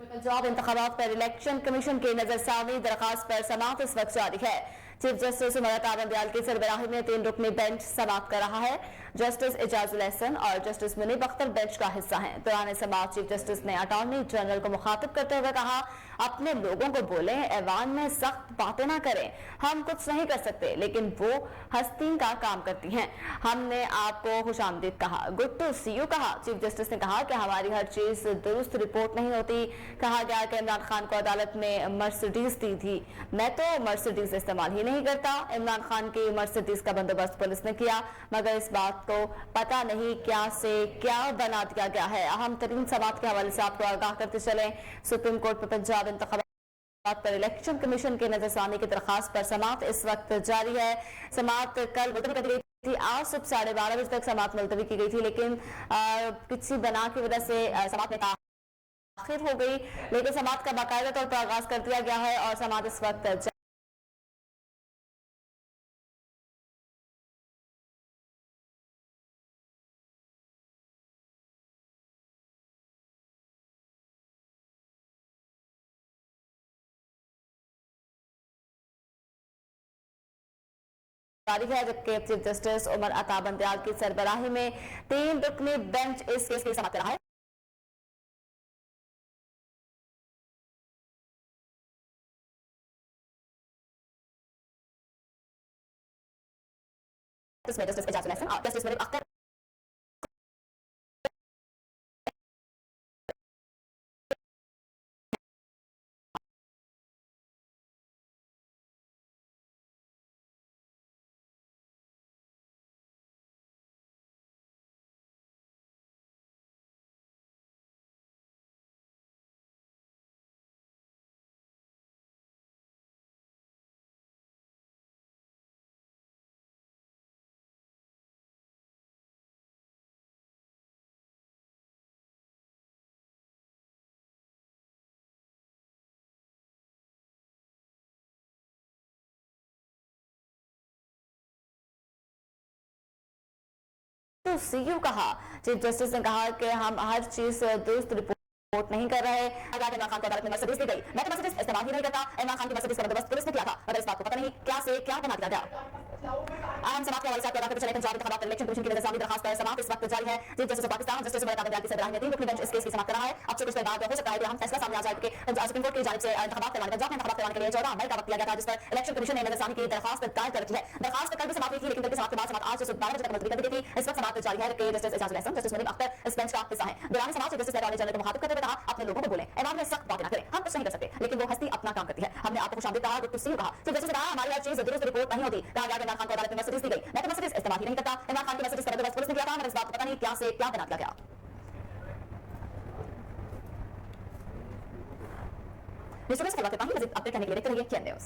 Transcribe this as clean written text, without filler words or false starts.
पंजाब इंतखाबात पर election commission की नजरसानी दरखास्त पर समाअत इस वक्त जारी है। चीफ जस्टिस उमर अता बंदयाल की सरबराही में 3 रुकनी बेंच समाअत कर रहा है। जस्टिस एजाजुल एहसन और जस्टिस मुनीब अख्तर बेंच का हिस्सा हैं। दौरान समाअत चीफ जस्टिस ने अटॉर्नी जनरल को मुखातिब करते हुए कहा, अपने लोगों को बोलें, ऐवान में सख्त बातें ना करें। हम कुछ नहीं कर सकते, लेकिन वो हस्ती का काम करती हैं। हमने आपको खुशामदीद कहा, गुड टू सी यू कहा। चीफ जस्टिस ने कहा कि हमारी हर चीज दुरुस्त रिपोर्ट नहीं होती। कहा गया कि इमरान खान को अदालत ने मर्सिडीज दी थी, मैं तो मर्सिडीज इस्तेमाल ही नहीं करता। इमरान खान की मर्सिडीज का बंदोबस्त पुलिस ने किया, मगर इस बात को पता नहीं क्या से क्या बना दिया गया है। अहम तरीन समाअत के हवाले से आपको आगाह करते चले, सुप्रीम कोर्ट पर पंजाब इंतखाबात पर इलेक्शन कमीशन के नजरसानी की दरखास्त पर समाअत इस वक्त जारी है। समाअत कल मुलतवी कर दी गई थी, आज सुबह 12:30 बजे तक समाअत मुलतवी की गई थी, लेकिन किसी बना की वजह से समाअत में आखिर हो गई। लेकिन समाअत का बाकायदा तौर पर आगाज कर दिया गया है और समाअत इस वक्त जारी है। जबकि चीफ जस्टिस उमर अता बंदयाल की सरबराही में 3 रुकनी बेंच इस केस की समाअत कर रहा है। इसमें जस्टिस एजाजुल एहसन और justice Munib Akhtar to see you कहा। चीफ जस्टिस ने कहा कि हम हर चीज दुरुस्त रिपोर्ट नहीं कर रहे। इमरान खान को अदालत में मर्सिडीज दी गई, मैं तो मर्सिडीज इस्तेमाल ही नहीं करता। इमरान खान की मर्सिडीज का बंदोबस्त पुलिस ने किया था, मगर इस बात को पता नहीं क्या से क्या बना दिया गया। अहम समाअत के हवाले से आपको आगाह करते चले, पंजाब इंतखाबात पर इलेक्शन कमीशन की नजरसानी दरखास्त पर समाअत इस वक्त जारी है। Chief justice of Pakistan justice Umar Ata Bandial की सरबराही में 3 रुकनी बेंच इस केस की समाअत कर रहा है। अब से कुछ देर बाद हो सकता है कि हम फैसला सामने आ जाए कि सुप्रीम कोर्ट की जानिब से इंतखाबात करवाने पंजाब में इंतखाबात करवाने के लिए 14 मई का वक्त दिया गया था, जिस पर इलेक्शन कमीशन ने नजरसानी की दरखास्त दायर कर रखी है। दरखास्त कल भी समाअत हुई थी, लेकिन कल की समाअत के बाद समाअत आज से सुबह 12 बजे तक मुलतवी कर दी गई थी। इस वक्त समाअत जारी है कि जस्टिस एजाजुल एहसन जस्टिस मुनीब अख्तर इस बेंच का हिस्सा है। दौरान समाअत से जस्टिस अटॉर्नी जनरल को मुखातिब करते हुए कहा, अपने लोगों को बोलें, ऐवान में सख्त बातें ना करें। हम कुछ नहीं कर सकते, लेकिन वो हस्ती अपना काम करती है। हमने आपको खुशामदीद कहा, गुड टू सी यू कहा। चीफ जस्टिस ने कहा, हमारी हर चीज दुरुस्त रिपोर्ट नहीं होती। कहा गया कि इमरान खान को अदालत में मर्सिडीज दी गई, मैं तो मर्सिडीज इस्तेमाल ही नहीं करता। इमरान खान की मर्सिडीज का बंदोबस्त पुलिस ने किया था, मगर इस बात को पता नहीं क्या से क्या बना दिया गया। मजीद अपडेट करने के लिए देखते रहिए KN News।